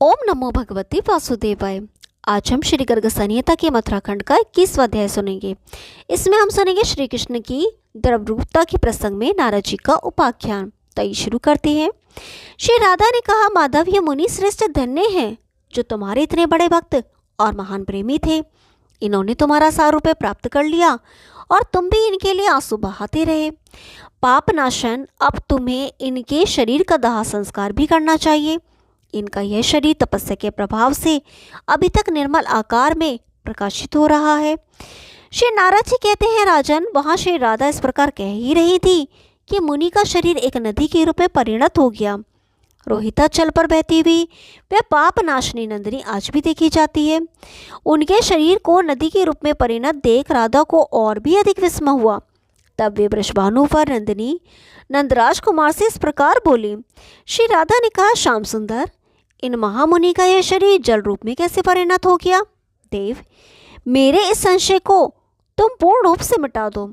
ओम नमो भगवते वासुदेवाय। आज हम श्री गर्ग संहिता के मथुराखंड का 21वां अध्याय सुनेंगे। इसमें हम सुनेंगे श्री कृष्ण की द्रवरूपता के प्रसंग में नारद जी का उपाख्यान। तो ये शुरू करते हैं। श्री राधा ने कहा, माधव ये मुनि श्रेष्ठ धन्य हैं जो तुम्हारे इतने बड़े भक्त और महान प्रेमी थे। इन्होंने तुम्हारा सारूप्य प्राप्त कर लिया और तुम भी इनके लिए आंसू बहाते रहे। पाप नाशन, अब तुम्हें इनके शरीर का दाह संस्कार भी करना चाहिए। इनका यह शरीर तपस्या के प्रभाव से अभी तक निर्मल आकार में प्रकाशित हो रहा है। श्री नारद जी कहते हैं, राजन, वहाँ श्री राधा इस प्रकार कह ही रही थी कि मुनि का शरीर एक नदी के रूप में परिणत हो गया। रोहिता चल पर बहती हुई वह पाप नाशनी नंदिनी आज भी देखी जाती है। उनके शरीर को नदी के रूप में परिणत देख राधा को और भी अधिक विस्मय हुआ। तब वे वृषभानु पर नंदिनी नंदराज कुमार से इस प्रकार बोली। श्री राधा ने कहा, श्याम सुंदर, इन महामुनि का यह शरीर जल रूप में कैसे परिणत हो गया? देव, मेरे इस संशय को तुम पूर्ण रूप से मिटा दो।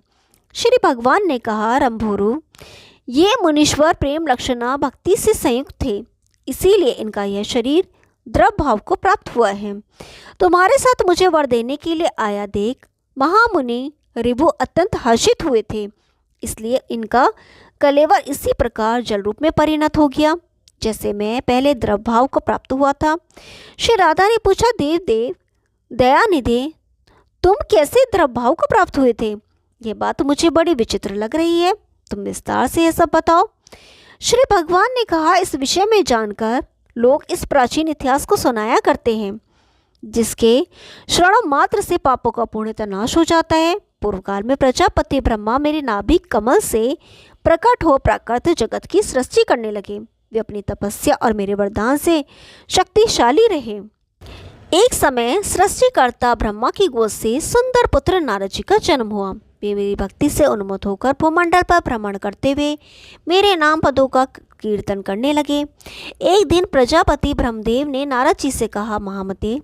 श्री भगवान ने कहा, रंभोरु, ये मुनीश्वर प्रेम लक्षणा भक्ति से संयुक्त थे, इसीलिए इनका यह शरीर द्रव भाव को प्राप्त हुआ है। तुम्हारे साथ मुझे वर देने के लिए आया देख महामुनि ऋभु अत्यंत हर्षित हुए थे, इसलिए इनका कलेवर इसी प्रकार जल रूप में परिणत हो गया जैसे मैं पहले द्रव भाव को प्राप्त हुआ था। श्री राधा ने पूछा, देव देव दयानिधे, तुम कैसे द्रव भाव को प्राप्त हुए थे? ये बात मुझे बड़ी विचित्र लग रही है, तुम विस्तार से यह सब बताओ। श्री भगवान ने कहा, इस विषय में जानकर लोग इस प्राचीन इतिहास को सुनाया करते हैं, जिसके श्रवण मात्र से पापों का पूर्णतः नाश हो जाता है। पूर्व काल में प्रजापति ब्रह्मा मेरे नाभिक कमल से प्रकट हो प्राकृत जगत की सृष्टि करने लगे। वे अपनी तपस्या और मेरे वरदान से शक्तिशाली रहे। एक समय सृष्टिकर्ता ब्रह्मा की गोद से सुंदर पुत्र नारद जी का जन्म हुआ। वे मेरी भक्ति से उन्मत्त होकर भूमंडल पर भ्रमण करते हुए मेरे नाम पदों का कीर्तन करने लगे। एक दिन प्रजापति ब्रह्मदेव ने नारद जी से कहा, महामते,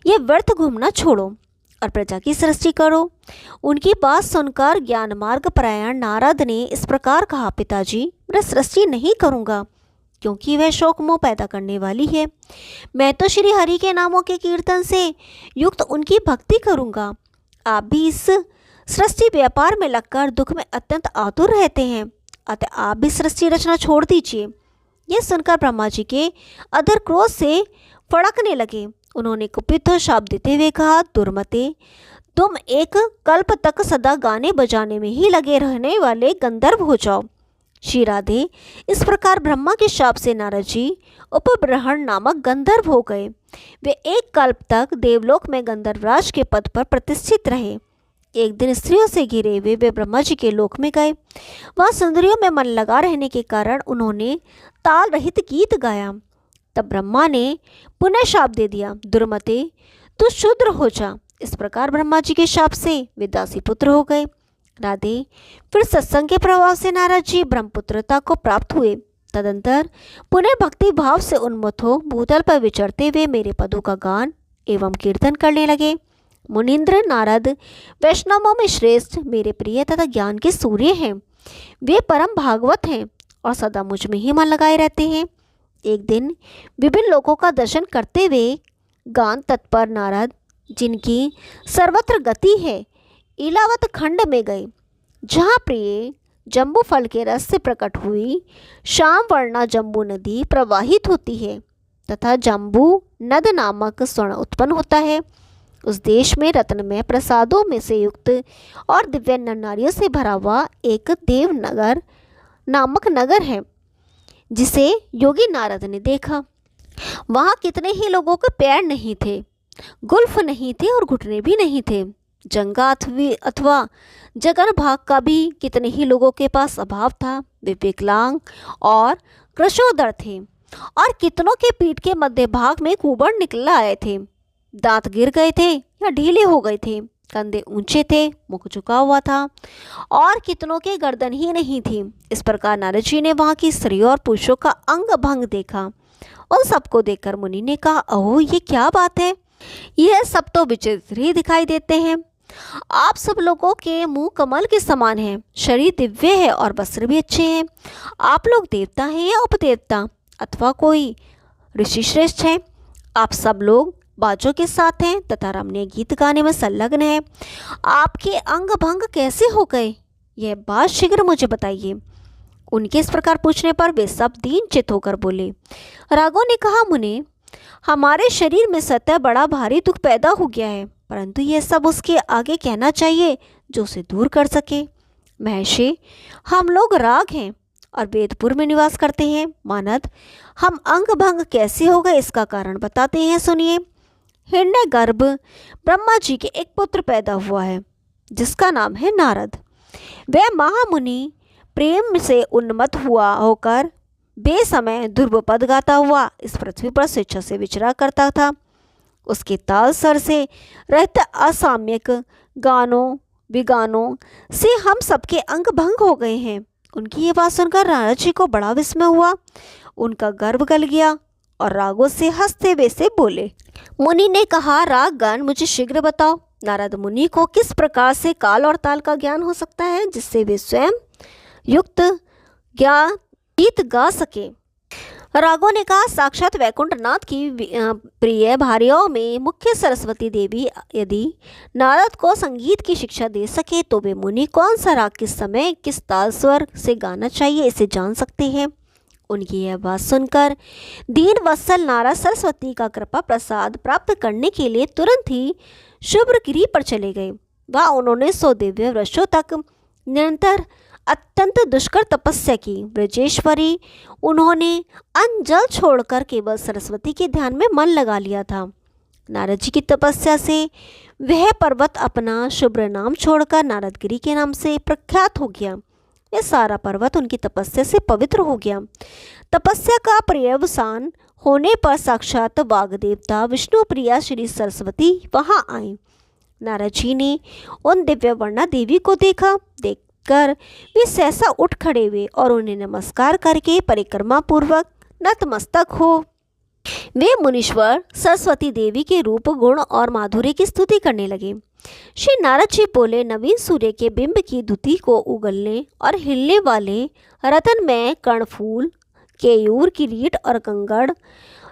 ये व्यर्थ घूमना छोड़ो और प्रजा की सृष्टि करो। उनकी बात सुनकर ज्ञान मार्ग परायण नारद ने इस प्रकार कहा, पिताजी, मैं सृष्टि नहीं करूँगा क्योंकि वह शोक मोह पैदा करने वाली है। मैं तो श्री हरि के नामों के कीर्तन से युक्त उनकी भक्ति करूँगा। आप भी इस सृष्टि व्यापार में लगकर दुख में अत्यंत आतुर रहते हैं, अतः आप भी सृष्टि रचना छोड़ दीजिए। यह सुनकर ब्रह्मा जी के अधर क्रोध से फड़कने लगे। उन्होंने कुपित हो शाप देते हुए कहा, दुर्मते, तुम एक कल्प तक सदा गाने बजाने में ही लगे रहने वाले गंधर्व हो जाओ। श्री राधे, इस प्रकार ब्रह्मा के शाप से नारद जी उपब्रहण नामक गंधर्व हो गए। वे एक कल्प तक देवलोक में गंधर्वराज के पद पर प्रतिष्ठित रहे। एक दिन स्त्रियों से घिरे हुए वे ब्रह्मा जी के लोक में गए। वहाँ सुंदरियों में मन लगा रहने के कारण उन्होंने ताल रहित गीत गाया। तब ब्रह्मा ने पुनः शाप दे दिया, दुर्मते, तू शूद्र हो जा। इस प्रकार ब्रह्मा जी के शाप से वे दासी पुत्र हो गए। राधे, फिर सत्संग के प्रभाव से नारद जी ब्रह्मपुत्रता को प्राप्त हुए। तदंतर पुनः भक्ति भाव से उन्मत्त हो भूतल पर विचरते हुए मेरे पदों का गान एवं कीर्तन करने लगे। मुनीन्द्र नारद वैष्णवों में श्रेष्ठ मेरे प्रिय तथा ज्ञान के सूर्य हैं। वे परम भागवत हैं और सदा मुझ में ही मन लगाए रहते हैं। एक दिन विभिन्न लोगों का दर्शन करते हुए गान तत्पर नारद, जिनकी सर्वत्र गति है, इलावत खंड में गए, जहाँ प्रिय जम्बू फल के रस से प्रकट हुई श्याम वर्णा जम्बू नदी प्रवाहित होती है तथा जम्बू नद नामक स्वर्ण उत्पन्न होता है। उस देश में रत्नमय प्रसादों में से युक्त और दिव्य नर नारियों से भरा हुआ एक देवनगर नामक नगर है, जिसे योगी नारद ने देखा। वहाँ कितने ही लोगों के पैर नहीं थे, गुल्फ नहीं थे और घुटने भी नहीं थे। जंगा अथवा जगन भाग का भी कितने ही लोगों के पास अभाव था। वे विकलांग और कृशोदर थे और कितनों के पीठ के मध्य भाग में कुबड़ निकल आए थे। दांत गिर गए थे या ढीले हो गए थे। कंधे ऊंचे थे, मुख झुका हुआ था और कितनों के गर्दन ही नहीं थी। इस प्रकार नारद जी ने वहाँ की स्त्रियों और पुरुषों का अंग भंग देखा। उन सबको देखकर मुनि ने कहा, ओह, ये क्या बात है? यह सब तो विचित्र ही दिखाई देते हैं। आप सब लोगों के मुंह कमल के समान हैं, शरीर दिव्य है और वस्त्र भी अच्छे हैं। आप लोग देवता हैं या उपदेवता अथवा कोई ऋषि श्रेष्ठ हैं? आप सब लोग बाजों के साथ हैं तथा रमणीय गीत गाने में संलग्न हैं। आपके अंग भंग कैसे हो गए, यह बात शीघ्र मुझे बताइए। उनके इस प्रकार पूछने पर वे सब दीन चित होकर बोले। राघव ने कहा, मुने, हमारे शरीर में सतह बड़ा भारी दुख पैदा हो गया है, परंतु यह सब उसके आगे कहना चाहिए जो उसे दूर कर सके। महर्षि, हम लोग राग हैं और वेदपुर में निवास करते हैं। मानद, हम अंग भंग कैसे हो गए इसका कारण बताते हैं, सुनिए। हिरण्य गर्भ ब्रह्मा जी के एक पुत्र पैदा हुआ है जिसका नाम है नारद। वह महामुनि प्रेम से उन्मत्त हुआ होकर बेसमय ध्रुव पद गाता हुआ इस पृथ्वी पर स्वेच्छा से विचरा करता था। उसके ताल स्वर से रहते असाम्यक गानों विगानों से हम सबके अंग भंग हो गए हैं। उनकी ये बात सुनकर नारद जी को बड़ा विस्मय हुआ। उनका गर्व गल गया और रागों से हंसते हुए से बोले। मुनि ने कहा, राग गान मुझे शीघ्र बताओ। नारद मुनि को किस प्रकार से काल और ताल का ज्ञान हो सकता है जिससे वे स्वयं युक्त ज्ञान गीत गा सके। रागों ने कहा, साक्षात वैकुंठनाथ की प्रिय भार्याओं में मुख्य सरस्वती देवी यदि नारद को संगीत की शिक्षा दे सके तो वे मुनि कौन सा राग किस समय किस ताल स्वर से गाना चाहिए इसे जान सकते हैं। उनकी यह बात सुनकर दीन वत्सल नारद सरस्वती का कृपा प्रसाद प्राप्त करने के लिए तुरंत ही शुभ्रगिरी पर चले गए। वह उन्होंने 100 दिव्य वर्षों तक निरंतर अत्यंत दुष्कर तपस्या की। ब्रजेश्वरी उन्होंने अन्न जल छोड़कर केवल सरस्वती के ध्यान में मन लगा लिया था। नारद जी की तपस्या से वह पर्वत अपना शुभ्र नाम छोड़कर नारदगिरी के नाम से प्रख्यात हो गया। यह सारा पर्वत उनकी तपस्या से पवित्र हो गया। तपस्या का पर्यवसान होने पर साक्षात वाग देवता विष्णु प्रिया श्री सरस्वती वहां आई। नारद जी ने उन दिव्य वर्णा देवी को देखकर वे सहसा उठ खड़े हुए और उन्हें नमस्कार करके परिक्रमा पूर्वक नतमस्तक हो वे मुनीश्वर सरस्वती देवी के रूप गुण और माधुर्य की स्तुति करने लगे। श्री नारद जी बोले, नवीन सूर्य के बिंब की धुति को उगलने और हिलने वाले रतन में कर्णफूल केयूर किरीट और कंगड़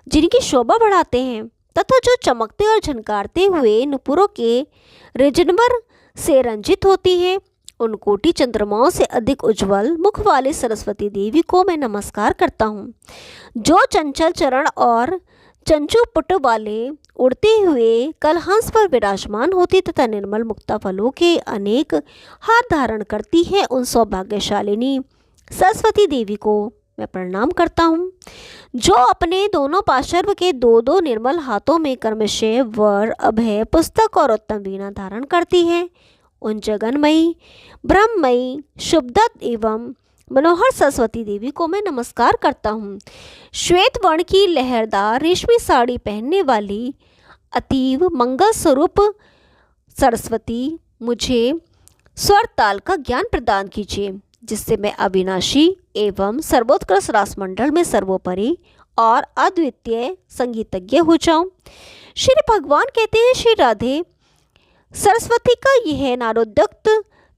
जिनकी शोभा बढ़ाते हैं तथा जो चमकते और झनकारते हुए नुपुरों के रिजनवर से रंजित होती हैं, उन कोटि चंद्रमाओं से अधिक उज्जवल मुख वाली सरस्वती देवी को मैं नमस्कार करता हूँ। जो चंचल चरण और चंचू पुट वाले उड़ते हुए कलहंस पर विराजमान होती तथा निर्मल मुक्ता फलों के अनेक हार धारण करती है, उन सौभाग्यशालिनी सरस्वती देवी को मैं प्रणाम करता हूँ। जो अपने दोनों पार्श्व के 2-2 निर्मल हाथों में कर्मशय वर अभय पुस्तक और उत्तम वीणा धारण करती है, उन जगन्मयी ब्रह्ममयी शुभदत्त एवं मनोहर सरस्वती देवी को मैं नमस्कार करता हूँ। श्वेत वर्ण की लहरदार रेशमी साड़ी पहनने वाली अतीव मंगल स्वरूप सरस्वती मुझे स्वर ताल का ज्ञान प्रदान कीजिए, जिससे मैं अविनाशी एवं सर्वोत्कृष्ट रासमंडल में सर्वोपरि और अद्वितीय संगीतज्ञ हो जाऊं। श्री भगवान कहते हैं, श्री राधे सरस्वती का यह नारोद्युक्त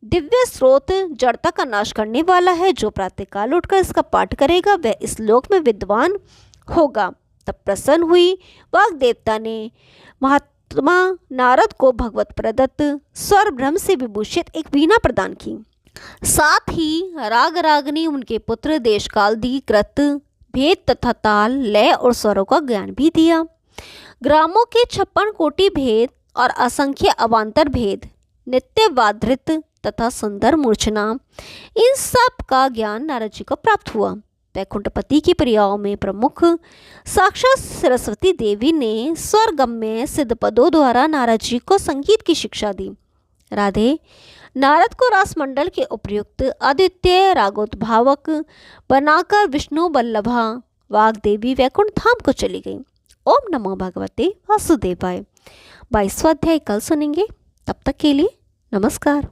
दिव्य स्रोत जड़ता का नाश करने वाला है। जो प्रातःकाल उठकर इसका पाठ करेगा वह इस लोक में विद्वान होगा। तब प्रसन्न हुई वाग देवता ने महात्मा नारद को भगवत प्रदत्त स्वर ब्रह्म से विभूषित एक वीणा प्रदान की। साथ ही राग रागनी उनके पुत्र देशकालाधिकृत भेद तथा ताल लय और स्वरों का ज्ञान भी दिया। ग्रामों के 56 कोटि भेद और असंख्य अवान्तर भेद, नित्य वाधृत तथा सुंदर मूर्छना, इन सब का ज्ञान नारद जी को प्राप्त हुआ। वैकुंठपति की प्रियाओं में प्रमुख साक्षात सरस्वती देवी ने स्वरगम्य सिद्ध पदों द्वारा नारद जी को संगीत की शिक्षा दी। राधे नारद को रासमंडल के उपयुक्त अद्वितीय रागोद्भावक बनाकर विष्णु बल्लभा वाग देवी वैकुंठ धाम को चली गई। ओम नमो भगवते वासुदेवाय। 22वां अध्याय कल सुनेंगे। तब तक के लिए नमस्कार।